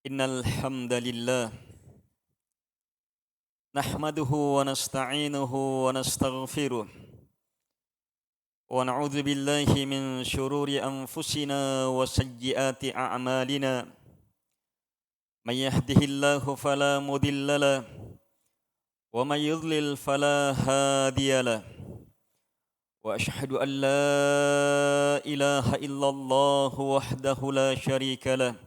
Innal hamdalillah nahmaduhu wa nasta'inuhu wa nastaghfiruh wa na'udzu billahi min shururi anfusina wa sayyiati a'malina may yahdihillahu fala mudilla lahu wa may yudlil fala hadiya lahu wa ashhadu an la ilaha illallah wahdahu la syarika lahu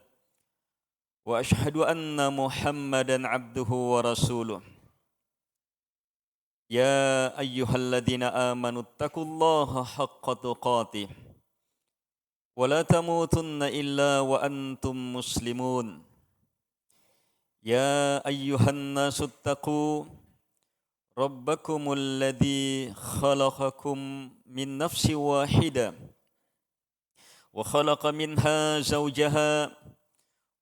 wa ashhadu anna Muhammadan abduhu wa rasuluh. Ya ayyuhalladzina amanu taqullaha haqqa tuqatih wa la tamutunna illa wa antum muslimun. Ya ayyuhan nasu taqu rabbakumul ladzi khalaqakum min nafsin wahidah wa khalaqa minha zawjaha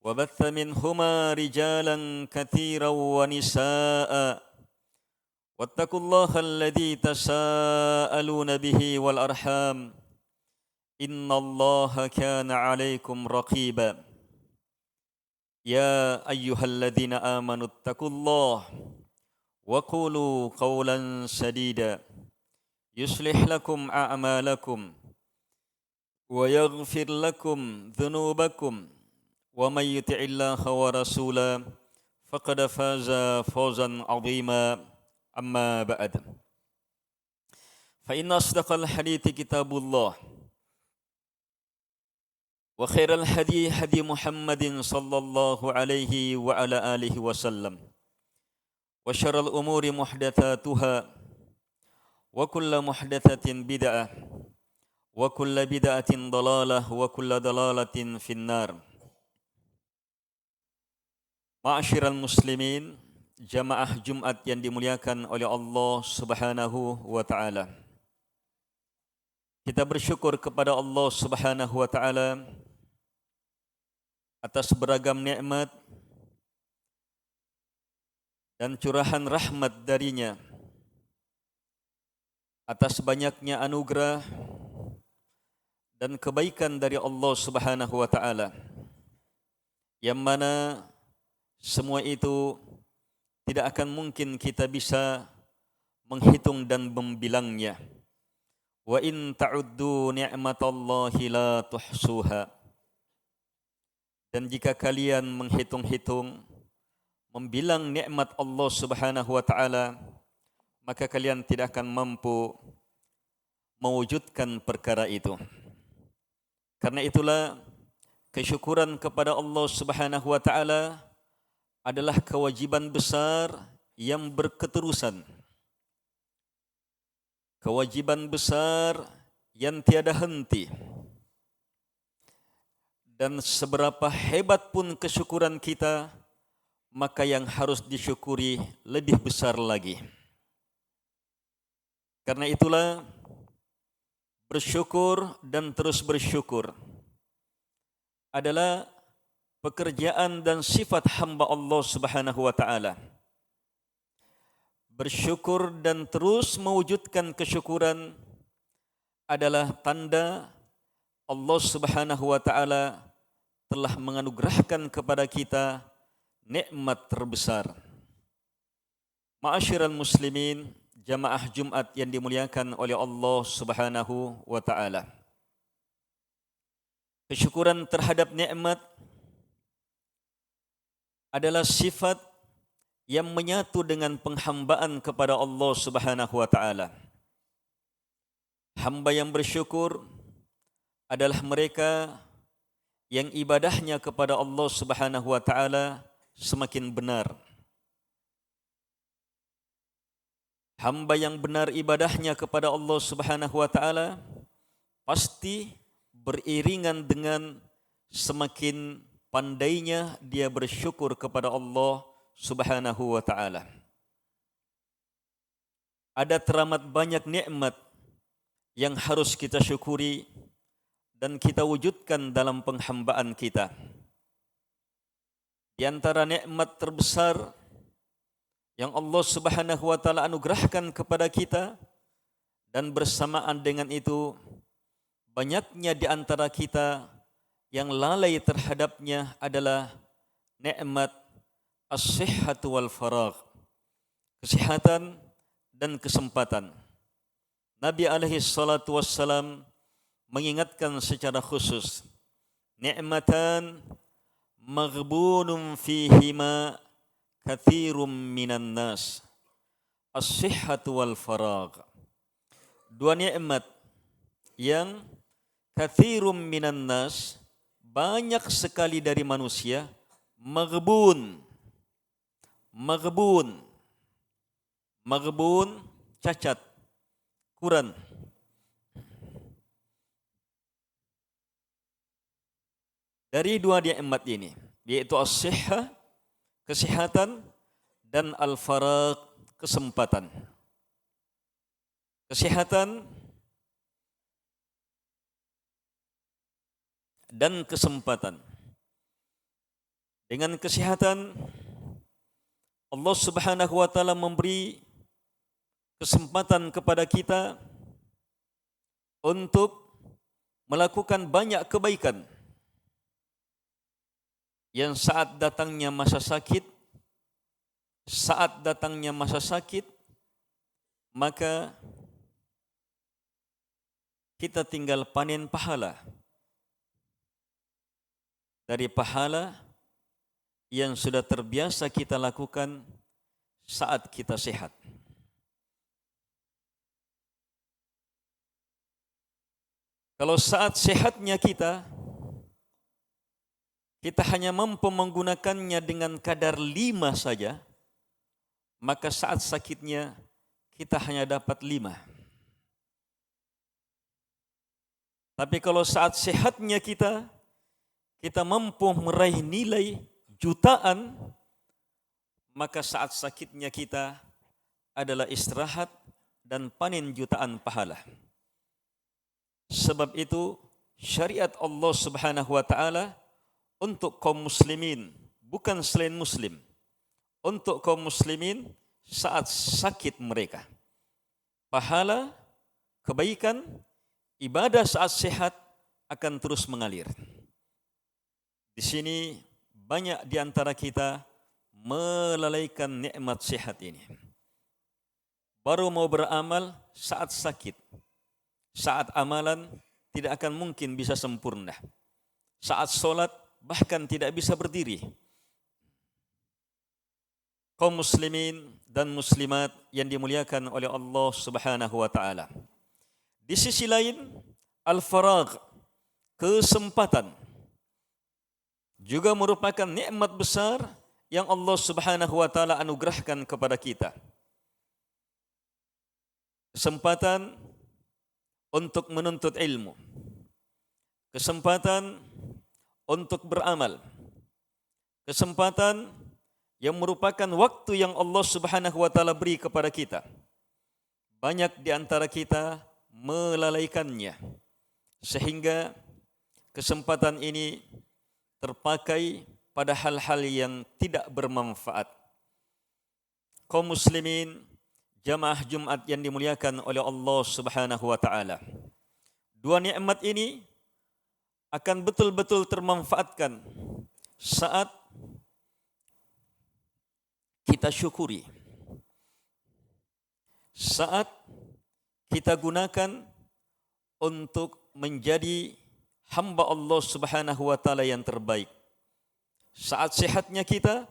wa batha minhuma rijalan katsiran wa nisaa'a wattaqullaha alladzi tasaaluna bihi wal arham innallaha kana 'alaikum raqiba. Ya ayyuhalladzina amanu taqullaha wa qulu qawlan sadida yuslih lakum a'malakum wa yaghfir lakum dhunubakum wa may yuti'illaha wa rasulahu faqad faza fawzan 'azima. Amma ba'd. Fa inna asdaqal hadithi kitabullah wa khairal hadi hadi Muhammadin sallallahu alaihi wa ala alihi wasallam wa syarral umuri muhdatsatuha wa kullu muhdatsatin bid'ah wa kullu bid'atin dalalah wa kullu dalalatin finnar. Ma'asyiral muslimin, jamaah Jumat yang dimuliakan oleh Allah Subhanahu wa taala. Kita bersyukur kepada Allah Subhanahu wa taala atas beragam nikmat dan curahan rahmat darinya, atas banyaknya anugerah dan kebaikan dari Allah Subhanahu wa taala, yang mana semua itu tidak akan mungkin kita bisa menghitung dan membilangnya. Wa in ta'uddu ni'matallahi la tuhsuha. Dan jika kalian menghitung-hitung, membilang nikmat Allah Subhanahu wa taala, maka kalian tidak akan mampu mewujudkan perkara itu. Karena itulah kesyukuran kepada Allah Subhanahu wa taala adalah kewajiban besar yang berketerusan. Kewajiban besar yang tiada henti. Dan seberapa hebat pun kesyukuran kita, maka yang harus disyukuri lebih besar lagi. Karena itulah bersyukur dan terus bersyukur adalah pekerjaan dan sifat hamba Allah Subhanahu wa taala. Bersyukur dan terus mewujudkan kesyukuran adalah tanda Allah Subhanahu wa taala telah menganugerahkan kepada kita nikmat terbesar. Ma'asyiral muslimin, jamaah Jumat yang dimuliakan oleh Allah Subhanahu wa taala. Kesyukuran terhadap nikmat adalah sifat yang menyatu dengan penghambaan kepada Allah Subhanahu wa taala. Hamba yang bersyukur adalah mereka yang ibadahnya kepada Allah Subhanahu wa taala semakin benar. Hamba yang benar ibadahnya kepada Allah Subhanahu wa taala pasti beriringan dengan semakin pandainya dia bersyukur kepada Allah Subhanahu wa taala. Ada teramat banyak nikmat yang harus kita syukuri dan kita wujudkan dalam penghambaan kita. Di antara nikmat terbesar yang Allah Subhanahu wa taala anugerahkan kepada kita, dan bersamaan dengan itu banyaknya di antara kita yang lalai terhadapnya adalah nikmat as-sihhatu wal faragh, kesehatan dan kesempatan. Nabi alaihi salatu wassalam mengingatkan secara khusus, ni'matan maghbunun fihima kathirum minan nas, as-sihhatu wal faragh. Dua nikmat yang kathirum minan nas, banyak sekali dari manusia, maghbun, cacat, kurang. Dari dua nikmat ini, yaitu as-sihhah, kesehatan, dan al-faragh, kesempatan. Kesehatan dan kesempatan. Dengan kesehatan, Allah Subhanahu wa taala memberi kesempatan kepada kita untuk melakukan banyak kebaikan. Yang saat datangnya masa sakit, maka kita tinggal panen pahala. Dari pahala yang sudah terbiasa kita lakukan saat kita sehat. Kalau saat sehatnya kita hanya mampu menggunakannya dengan kadar 5 saja, maka saat sakitnya kita hanya dapat 5. Tapi kalau saat sehatnya kita mampu meraih nilai jutaan, maka saat sakitnya kita adalah istirahat dan panen jutaan pahala. Sebab itu syariat Allah Subhanahu wa taala untuk kaum muslimin, bukan selain muslim. Untuk kaum muslimin saat sakit mereka. Pahala, kebaikan, ibadah saat sehat akan terus mengalir. Di sini banyak di antara kita melalaikan nikmat sehat ini. Baru mau beramal saat sakit. Saat amalan tidak akan mungkin bisa sempurna. Saat sholat bahkan tidak bisa berdiri. Kaum muslimin dan muslimat yang dimuliakan oleh Allah Subhanahu wa taala. Di sisi lain, al-faragh, kesempatan, juga merupakan nikmat besar yang Allah Subhanahu wa taala anugerahkan kepada kita. Kesempatan untuk menuntut ilmu. Kesempatan untuk beramal. Kesempatan yang merupakan waktu yang Allah Subhanahu wa taala beri kepada kita. Banyak di antara kita melalaikannya, sehingga kesempatan ini terpakai pada hal-hal yang tidak bermanfaat. Kaum muslimin, jamaah Jumat yang dimuliakan oleh Allah Subhanahu wa taala. Dua nikmat ini akan betul-betul termanfaatkan saat kita syukuri. Saat kita gunakan untuk menjadi hamba Allah Subhanahu wa taala yang terbaik. Saat sehatnya kita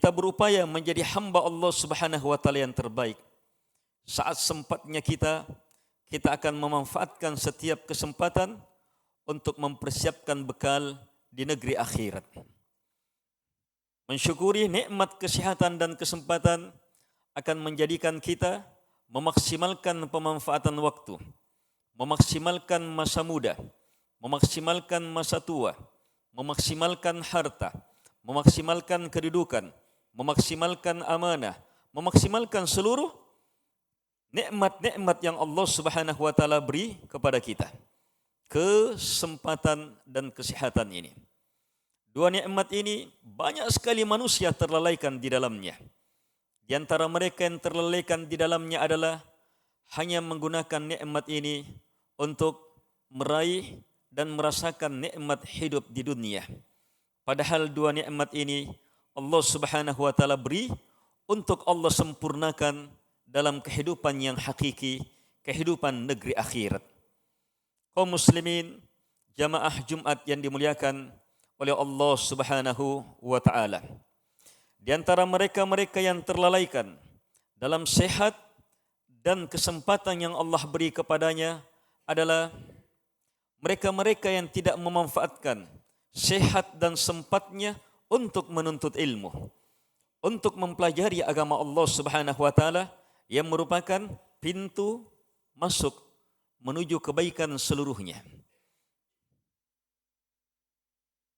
berupaya menjadi hamba Allah Subhanahu wa taala yang terbaik. Saat sempatnya kita akan memanfaatkan setiap kesempatan untuk mempersiapkan bekal di negeri akhirat. Mensyukuri nikmat kesehatan dan kesempatan akan menjadikan kita memaksimalkan pemanfaatan waktu, memaksimalkan masa muda, memaksimalkan masa tua, memaksimalkan harta, memaksimalkan kedudukan, memaksimalkan amanah, memaksimalkan seluruh nikmat-nikmat yang Allah Subhanahu wa taala beri kepada kita. Kesempatan dan kesehatan ini. Dua nikmat ini banyak sekali manusia terlalaikan di dalamnya. Di antara mereka yang terlalaikan di dalamnya adalah hanya menggunakan nikmat ini untuk meraih dan merasakan nikmat hidup di dunia. Padahal dua nikmat ini Allah Subhanahu wa taala beri untuk Allah sempurnakan dalam kehidupan yang hakiki, kehidupan negeri akhirat. Kaum muslimin, jamaah Jumat yang dimuliakan oleh Allah Subhanahu wa taala. Di antara mereka-mereka yang terlalaikan dalam sehat dan kesempatan yang Allah beri kepadanya adalah mereka-mereka yang tidak memanfaatkan sehat dan sempatnya untuk menuntut ilmu, untuk mempelajari agama Allah Subhanahu wa taala yang merupakan pintu masuk menuju kebaikan seluruhnya.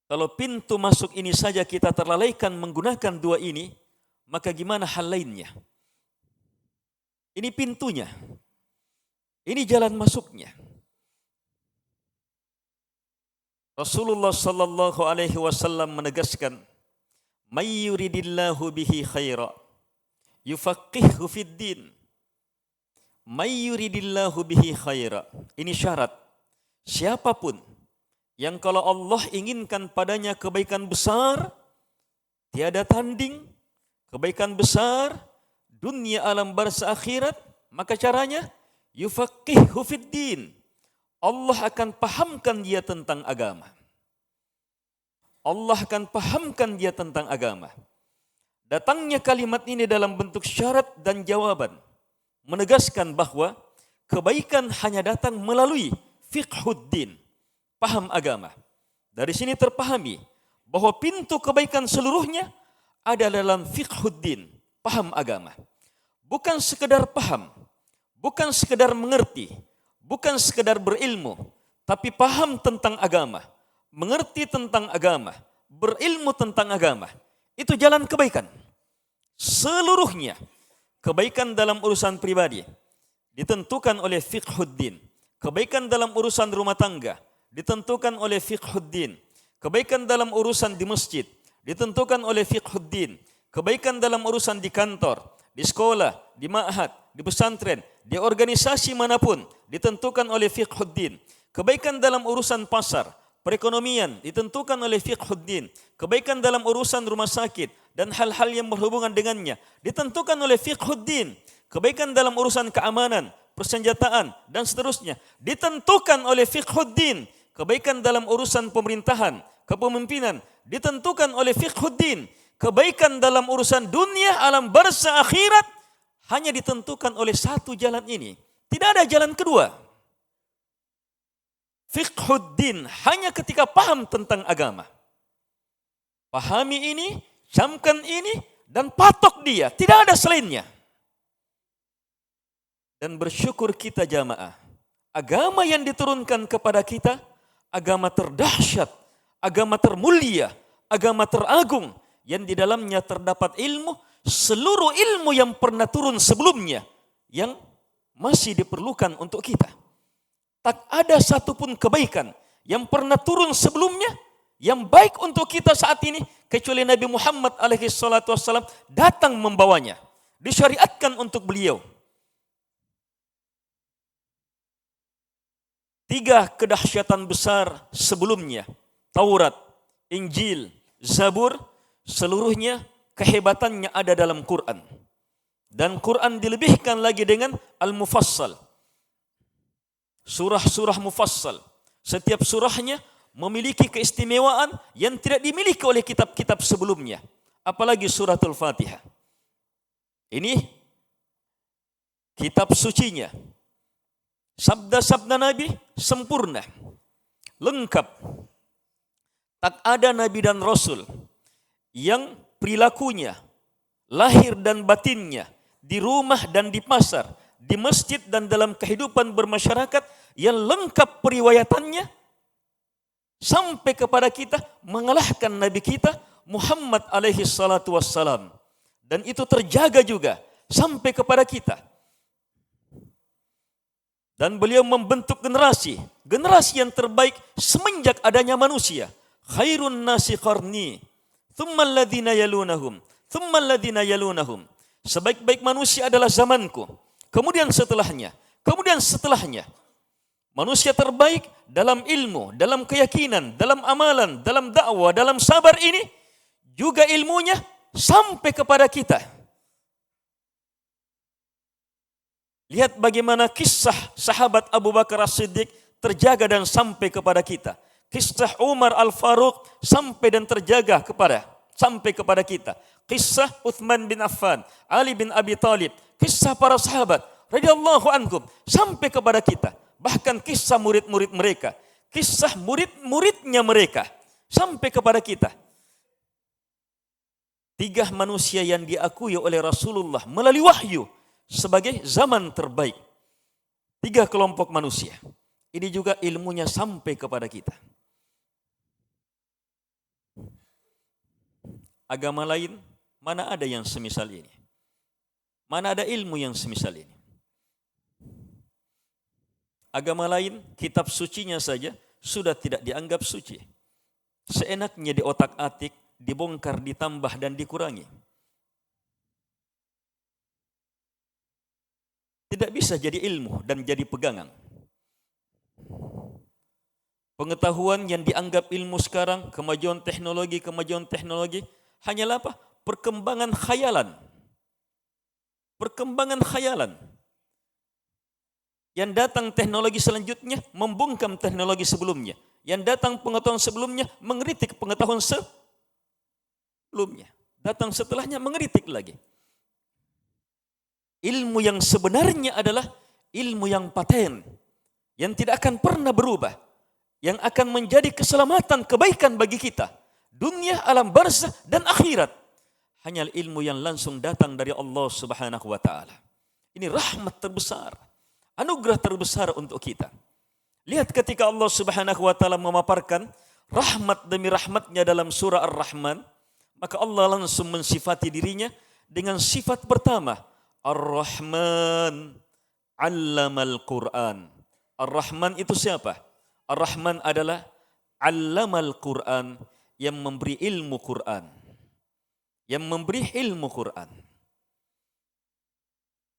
Kalau pintu masuk ini saja kita terlalaikan menggunakan dua ini, maka gimana hal lainnya? Ini pintunya. Ini jalan masuknya. Rasulullah sallallahu alaihi wasallam menegaskan, "May yuridillahu bihi khaira yufaqqihhu fid din." May yuridillahu bihi khaira. Ini syarat. Siapapun yang kalau Allah inginkan padanya kebaikan besar, tiada tanding, kebaikan besar, dunia alam barzakh akhirat, maka caranya yufaqqihhu fid din. Allah akan pahamkan dia tentang agama. Allah akan pahamkan dia tentang agama. Datangnya kalimat ini dalam bentuk syarat dan jawaban, menegaskan bahwa kebaikan hanya datang melalui fiqhuddin, paham agama. Dari sini terpahami bahwa pintu kebaikan seluruhnya ada dalam fiqhuddin, paham agama. Bukan sekedar paham, bukan sekedar mengerti, bukan sekedar berilmu, tapi paham tentang agama, mengerti tentang agama, berilmu tentang agama. Itu jalan kebaikan. Seluruhnya kebaikan dalam urusan pribadi ditentukan oleh fiqhuddin. Kebaikan dalam urusan rumah tangga ditentukan oleh fiqhuddin. Kebaikan dalam urusan di masjid ditentukan oleh fiqhuddin. Kebaikan dalam urusan di kantor, di sekolah, di ma'had, di pesantren, di organisasi manapun ditentukan oleh fiqhuddin. Kebaikan dalam urusan pasar, perekonomian ditentukan oleh fiqhuddin. Kebaikan dalam urusan rumah sakit dan hal-hal yang berhubungan dengannya ditentukan oleh fiqhuddin. Kebaikan dalam urusan keamanan, persenjataan dan seterusnya ditentukan oleh fiqhuddin. Kebaikan dalam urusan pemerintahan, kepemimpinan ditentukan oleh fiqhuddin. Kebaikan dalam urusan dunia, alam barzakh akhirat hanya ditentukan oleh satu jalan ini. Tidak ada jalan kedua. Fiqhuddin hanya ketika paham tentang agama. Pahami ini, camkan ini, dan patok dia. Tidak ada selainnya. Dan bersyukur kita jamaah. Agama yang diturunkan kepada kita, agama terdahsyat, agama termulia, agama teragung, yang di dalamnya terdapat ilmu, seluruh ilmu yang pernah turun sebelumnya, yang masih diperlukan untuk kita. Tak ada satupun kebaikan yang pernah turun sebelumnya, yang baik untuk kita saat ini, kecuali Nabi Muhammad alaihi salatu wassalam datang membawanya. Disyariatkan untuk beliau. 3 kedahsyatan besar sebelumnya, Taurat, Injil, Zabur, seluruhnya kehebatannya ada dalam Quran. Dan Quran dilebihkan lagi dengan Al-Mufassal. Surah-surah mufassal. Setiap surahnya memiliki keistimewaan yang tidak dimiliki oleh kitab-kitab sebelumnya. Apalagi suratul Fatihah. Ini kitab sucinya. Sabda-sabda Nabi sempurna, lengkap. Tak ada Nabi dan Rasul yang perilakunya, lahir dan batinnya, di rumah dan di pasar, di masjid dan dalam kehidupan bermasyarakat yang lengkap periwayatannya sampai kepada kita mengalahkan Nabi kita Muhammad alaihi salatu wassalam. Dan itu terjaga juga sampai kepada kita. Dan beliau membentuk generasi yang terbaik semenjak adanya manusia. Khairun nasi qarni, thumma alladhina yalunahum, thumma alladhina yalunahum. Sebaik-baik manusia adalah zamanku. Kemudian setelahnya. Manusia terbaik dalam ilmu, dalam keyakinan, dalam amalan, dalam dakwah, dalam sabar ini juga ilmunya sampai kepada kita. Lihat bagaimana kisah sahabat Abu Bakar As-Siddiq terjaga dan sampai kepada kita. Kisah Umar Al-Faruq sampai dan terjaga sampai kepada kita. Kisah Uthman bin Affan, Ali bin Abi Thalib, kisah para sahabat radhiyallahu anhum sampai kepada kita. Bahkan kisah murid-murid mereka, kisah murid-muridnya mereka sampai kepada kita. 3 manusia yang diakui oleh Rasulullah melalui wahyu sebagai zaman terbaik. 3 kelompok manusia. Ini juga ilmunya sampai kepada kita. Agama lain, mana ada yang semisal ini? Mana ada ilmu yang semisal ini? Agama lain, kitab sucinya saja sudah tidak dianggap suci. Seenaknya diotak-atik, dibongkar, ditambah dan dikurangi. Tidak bisa jadi ilmu dan jadi pegangan. Pengetahuan yang dianggap ilmu sekarang, kemajuan teknologi, hanyalah apa? Perkembangan khayalan. Perkembangan khayalan. Yang datang teknologi selanjutnya membungkam teknologi sebelumnya. Yang datang pengetahuan sebelumnya mengkritik pengetahuan sebelumnya. Datang setelahnya mengkritik lagi. Ilmu yang sebenarnya adalah ilmu yang paten, yang tidak akan pernah berubah, yang akan menjadi keselamatan, kebaikan bagi kita, dunia, alam barzah dan akhirat. Hanya ilmu yang langsung datang dari Allah Subhanahu wa taala. Ini rahmat terbesar, anugerah terbesar untuk kita. Lihat ketika Allah Subhanahu wa taala memaparkan rahmat demi rahmatnya dalam surah Ar-Rahman, maka Allah langsung mensifati dirinya dengan sifat pertama, Ar-Rahman 'allamal Qur'an. Ar-Rahman itu siapa? Ar-Rahman adalah 'allamal Qur'an, yang memberi ilmu Qur'an. Yang memberi ilmu Qur'an.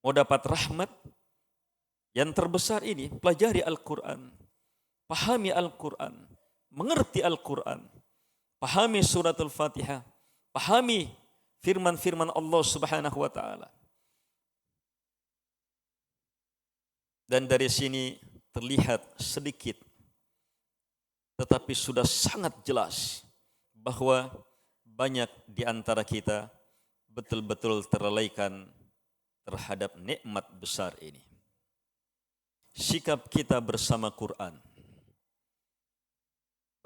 Mau dapat rahmat yang terbesar ini, pelajari Al-Quran, pahami Al-Quran, mengerti Al-Quran, pahami surat Al-Fatihah, pahami firman-firman Allah Subhanahu wa taala. Dan dari sini terlihat sedikit, tetapi sudah sangat jelas bahwa banyak di antara kita betul-betul terlelaikan terhadap nikmat besar ini. Sikap kita bersama Quran.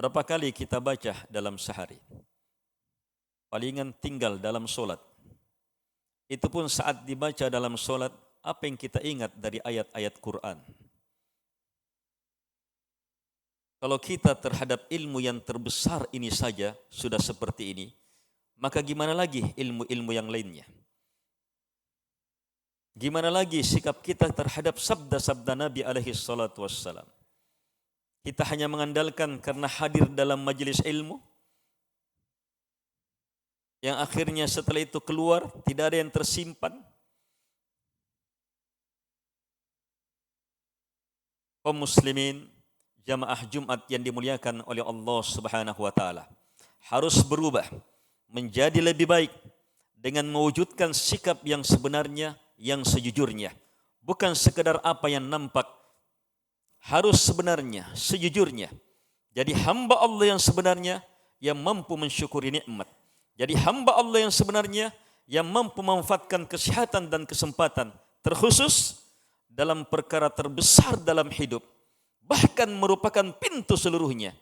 Berapa kali kita baca dalam sehari? Palingan tinggal dalam solat. Itu pun saat dibaca dalam solat, apa yang kita ingat dari ayat-ayat Quran? Kalau kita terhadap ilmu yang terbesar ini saja sudah seperti ini, maka gimana lagi ilmu-ilmu yang lainnya? Gimana lagi sikap kita terhadap sabda-sabda Nabi alaihi salatu wassalam? Kita hanya mengandalkan karena hadir dalam majelis ilmu, yang akhirnya setelah itu keluar tidak ada yang tersimpan. Kaum muslimin, jamaah Jumat yang dimuliakan oleh Allah Subhanahu wa taala, harus berubah menjadi lebih baik dengan mewujudkan sikap yang sebenarnya, yang sejujurnya. Bukan sekedar apa yang nampak, harus sebenarnya, sejujurnya. Jadi hamba Allah yang sebenarnya yang mampu mensyukuri nikmat. Jadi hamba Allah yang sebenarnya yang mampu memanfaatkan kesehatan dan kesempatan, terkhusus dalam perkara terbesar dalam hidup, bahkan merupakan pintu seluruhnya,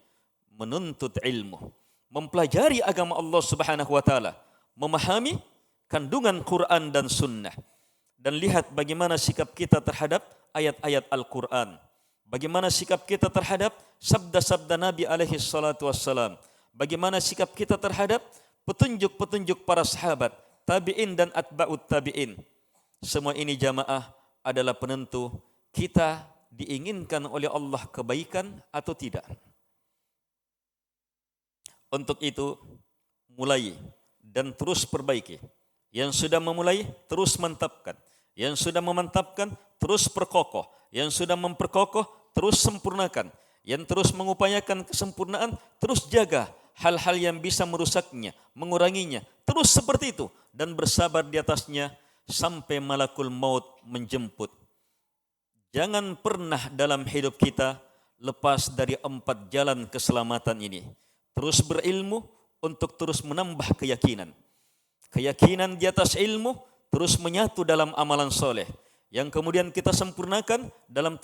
menuntut ilmu, mempelajari agama Allah Subhanahu wa taala, memahami kandungan Quran dan sunnah. Dan lihat bagaimana sikap kita terhadap ayat-ayat Al-Quran. Bagaimana sikap kita terhadap sabda-sabda Nabi alaihi salatu wassalam. Bagaimana sikap kita terhadap petunjuk-petunjuk para sahabat, tabi'in dan atba'ut tabi'in. Semua ini jamaah adalah penentu kita diinginkan oleh Allah kebaikan atau tidak. Untuk itu, mulai dan terus perbaiki. Yang sudah memulai, terus mantapkan. Yang sudah memantapkan, terus perkokoh. Yang sudah memperkokoh, terus sempurnakan. Yang terus mengupayakan kesempurnaan, terus jaga hal-hal yang bisa merusaknya, menguranginya. Terus seperti itu dan bersabar di atasnya sampai malakul maut menjemput. Jangan pernah dalam hidup kita lepas dari 4 jalan keselamatan ini. Terus berilmu untuk terus menambah keyakinan. Keyakinan di atas ilmu terus menyatu dalam amalan soleh. Yang kemudian kita sempurnakan dalam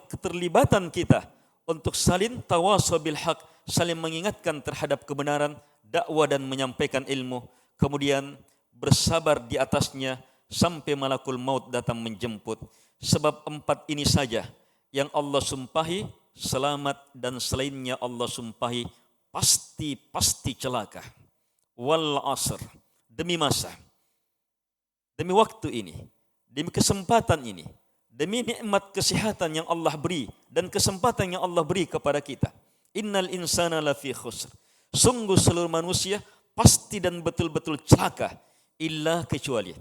keterlibatan kita untuk saling tawasaw bil haq, saling mengingatkan terhadap kebenaran, dakwah dan menyampaikan ilmu, kemudian bersabar di atasnya sampai malakul maut datang menjemput. Sebab 4 ini saja yang Allah sumpahi selamat dan selainnya Allah sumpahi pasti celaka. Wal asr, demi masa, demi waktu ini, demi kesempatan ini, demi nikmat kesehatan yang Allah beri dan kesempatan yang Allah beri kepada kita. Innal insana lafi khusr. Sungguh seluruh manusia pasti dan betul-betul celaka illa kecuali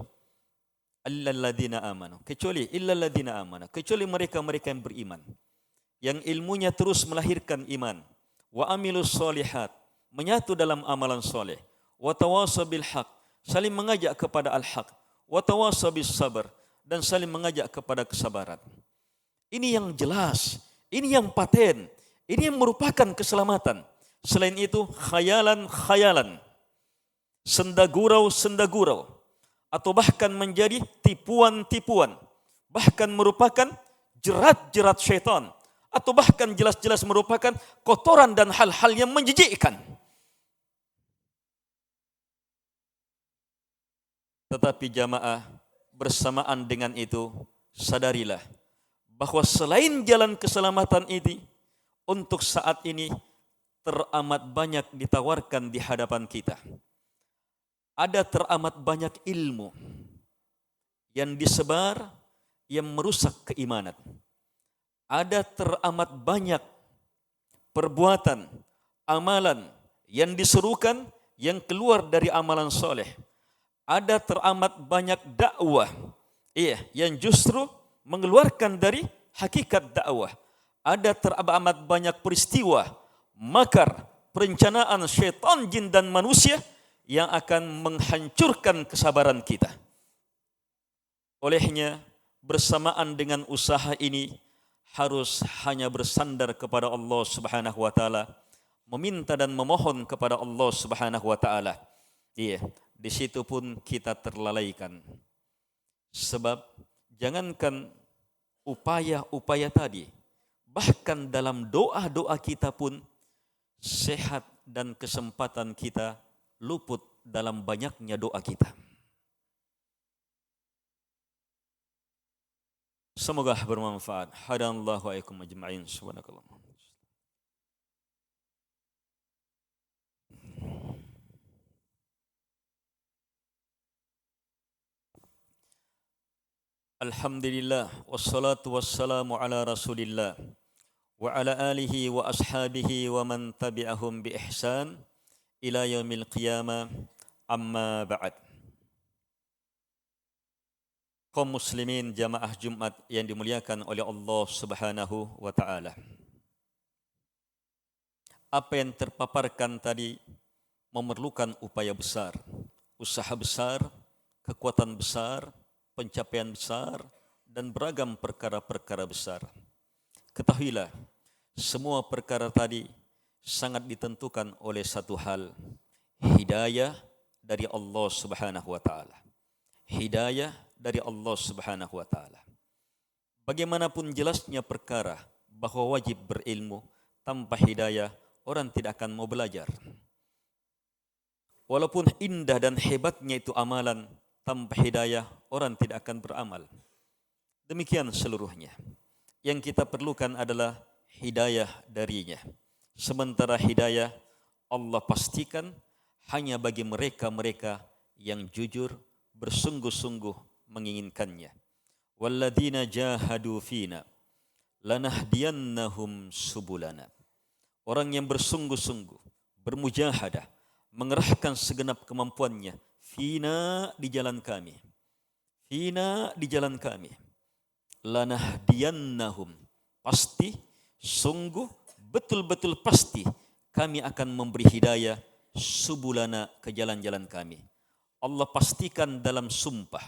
alladzina amanu. Kecuali illalladzina amanu. Kecuali mereka-mereka yang beriman. Yang ilmunya terus melahirkan iman. Wa amilus solihat. Menyatu dalam amalan soleh. Wa tawasaw bil haq. Saling mengajak kepada al-haq. Wa tawasaw bis sabr. Dan saling mengajak kepada kesabaran. Ini yang jelas, ini yang paten, ini yang merupakan keselamatan. Selain itu khayalan-khayalan, sendagurau-sendagurau, atau bahkan menjadi tipuan-tipuan, bahkan merupakan jerat-jerat syaitan, atau bahkan jelas-jelas merupakan kotoran dan hal-hal yang menjijikkan. Tetapi jamaah, bersamaan dengan itu, sadarilah bahwa selain jalan keselamatan ini, untuk saat ini teramat banyak ditawarkan di hadapan kita. Ada teramat banyak ilmu yang disebar yang merusak keimanan. Ada teramat banyak perbuatan, amalan yang diserukan yang keluar dari amalan soleh. Ada teramat banyak dakwah yang justru mengeluarkan dari hakikat dakwah. Ada teramat banyak peristiwa, makar, perencanaan syaitan, jin dan manusia yang akan menghancurkan kesabaran kita. Olehnya, bersamaan dengan usaha ini harus hanya bersandar kepada Allah Subhanahu wa taala, meminta dan memohon kepada Allah Subhanahu wa taala. Di situ pun kita terlalaikan. Sebab jangankan upaya-upaya tadi, bahkan dalam doa-doa kita pun sehat dan kesempatan kita luput dalam banyaknya doa kita. Semoga bermanfaat. Hadanallahu wa iyyakum ajma'in. Subhanakallah. Alhamdulillah, wassalatu wassalamu ala rasulillah wa ala alihi wa ashabihi wa man tabi'ahum bi ihsan ila yaumil qiyamah, amma ba'd. Kaum muslimin jamaah Jumat yang dimuliakan oleh Allah Subhanahu wa taala. Apa yang terpaparkan tadi memerlukan upaya besar, usaha besar, kekuatan besar, pencapaian besar, dan beragam perkara-perkara besar. Ketahuilah, semua perkara tadi sangat ditentukan oleh satu hal, hidayah dari Allah Subhanahu wa taala. Hidayah dari Allah Subhanahu wa taala. Bagaimanapun jelasnya perkara bahwa wajib berilmu, tanpa hidayah orang tidak akan mau belajar. Walaupun indah dan hebatnya itu amalan, tanpa hidayah orang tidak akan beramal. Demikian seluruhnya. Yang kita perlukan adalah hidayah darinya. Sementara hidayah Allah pastikan hanya bagi mereka-mereka yang jujur, bersungguh-sungguh menginginkannya. Walladzina jahadu fina lanahdiyannahum subulana. Orang yang bersungguh-sungguh, bermujahadah, mengerahkan segenap kemampuannya, fina di jalan kami. Fina di jalan kami. Lanahdiyannahum. pasti, sungguh, betul-betul pasti kami akan memberi hidayah subulana ke jalan-jalan kami. Allah pastikan dalam sumpah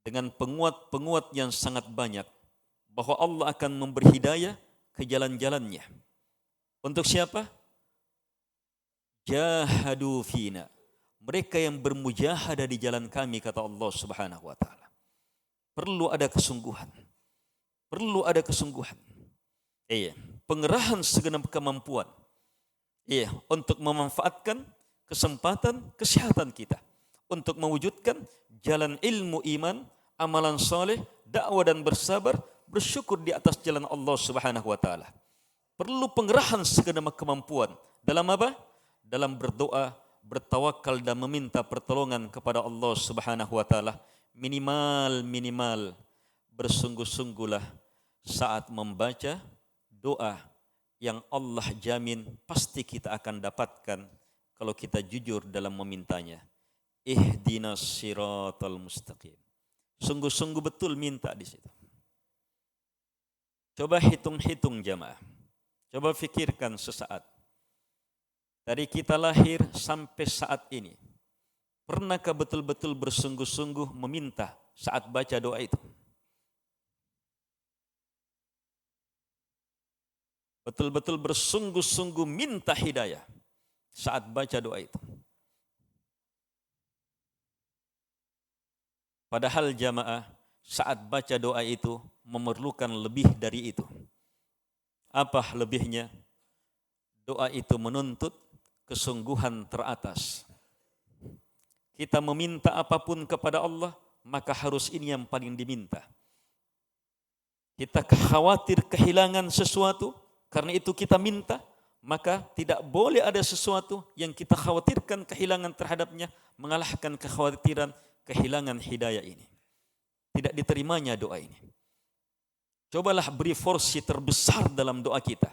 dengan penguat-penguat yang sangat banyak bahwa Allah akan memberi hidayah ke jalan-jalannya. Untuk siapa? Jahadu fina. Mereka yang bermujahadah di jalan kami, kata Allah Subhanahu wa taala. Perlu ada kesungguhan. Perlu ada kesungguhan. Iya, pengerahan segenap kemampuan. Iya, untuk memanfaatkan kesempatan kesehatan kita untuk mewujudkan jalan ilmu iman, amalan soleh, dakwah dan bersabar, bersyukur di atas jalan Allah Subhanahu wa taala. Perlu pengerahan segenap kemampuan dalam apa? Dalam berdoa, bertawakal dan meminta pertolongan kepada Allah Subhanahu wa taala. Minimal bersungguh-sungguhlah saat membaca doa yang Allah jamin pasti kita akan dapatkan kalau kita jujur dalam memintanya. Ihdinas siratal mustaqim. Sungguh-sungguh betul minta di situ. Coba hitung-hitung jamaah. Coba fikirkan sesaat. Dari kita lahir sampai saat ini, pernahkah betul-betul bersungguh-sungguh meminta saat baca doa itu? Betul-betul bersungguh-sungguh minta hidayah saat baca doa itu. Padahal jamaah, saat baca doa itu memerlukan lebih dari itu. Apa lebihnya? Doa itu menuntut kesungguhan teratas. Kita meminta apapun kepada Allah, maka harus ini yang paling diminta. Kita khawatir kehilangan sesuatu, karena itu kita minta, maka tidak boleh ada sesuatu yang kita khawatirkan kehilangan terhadapnya, mengalahkan kekhawatiran kehilangan hidayah ini. Tidak diterimanya doa ini. Cobalah beri porsi terbesar dalam doa kita.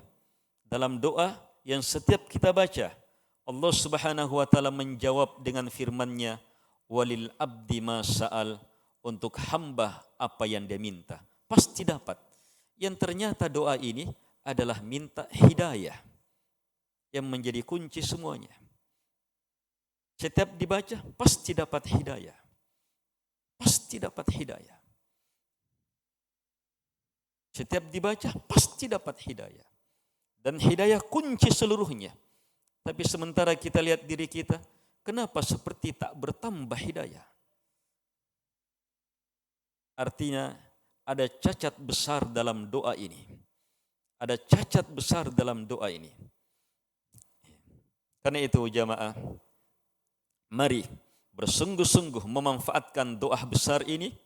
Dalam doa yang setiap kita baca, Allah Subhanahu wa taala menjawab dengan firman-Nya, walil abdi ma sa'al, untuk hamba apa yang dia minta, pasti dapat. Yang ternyata doa ini adalah minta hidayah yang menjadi kunci semuanya. Setiap dibaca pasti dapat hidayah. Pasti dapat hidayah. Setiap dibaca pasti dapat hidayah. Dan hidayah kunci seluruhnya. Tapi sementara kita lihat diri kita, kenapa seperti tak bertambah hidayah? Artinya ada cacat besar dalam doa ini. Ada cacat besar dalam doa ini. Karena itu jamaah, mari bersungguh-sungguh memanfaatkan doa besar ini,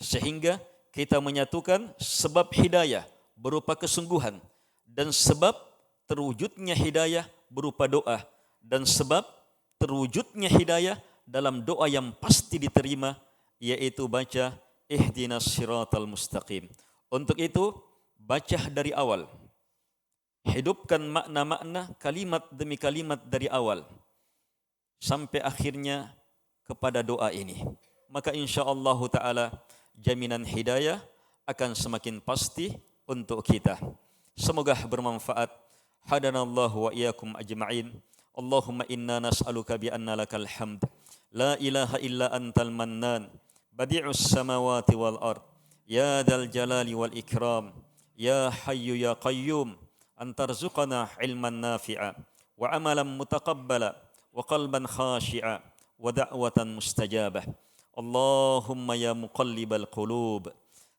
sehingga kita menyatukan sebab hidayah berupa kesungguhan dan sebab terwujudnya hidayah berupa doa, dan sebab terwujudnya hidayah dalam doa yang pasti diterima, yaitu baca ihdinas siratal mustaqim. Untuk itu baca dari awal, hidupkan makna-makna kalimat demi kalimat dari awal sampai akhirnya kepada doa ini. Maka insyaAllah ta'ala jaminan hidayah akan semakin pasti untuk kita. Semoga bermanfaat. Hadanallahu wa iyyakum ajma'in. Allahumma inna nas'aluka bi anna lakal hamd. La ilaha illa antal mannan. Badi'us samawati wal ard. Ya dzal jalali wal ikram. Ya hayyu ya qayyum. Antarzuqana ilman nafi'a. Wa amalan mutaqabbala. Wa qalban khashi'a. Wa da'watan mustajabah. Allahumma ya muqallibal qulub.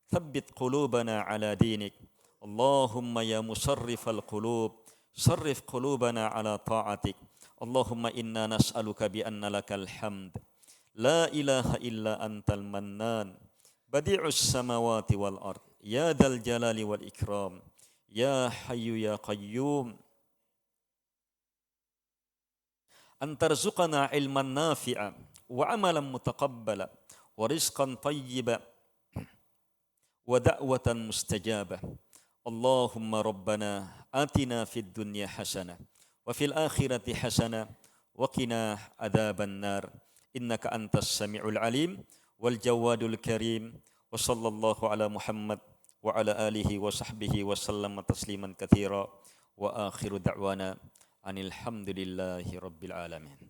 Thabbit qulubana ala dinik. Allahumma ya musarrifal qulub. Sarrif qulubana ala ta'atik. Allahumma inna nas'aluka bi anna lakal hamd. La ilaha illa antal mannan. Badi'us samawati wal ard. Ya dzal jalali wal ikram. Ya hayyu ya qayyum. Antarzuqana ilman nafi'a wa amalan mutaqabbala wa rizqan tayyiba wa da'watan mustajabah. Allahumma rabbana atina fid dunya hasanah wa fil akhirati hasanah wa qina adzaban nar. Innaka antas sami'ul alim wal jawadul karim. Wa sallallahu ala Muhammad وعلى آله وصحبه وسلم تسليما كثيرا وآخر دعوانا أن الحمد لله رب العالمين.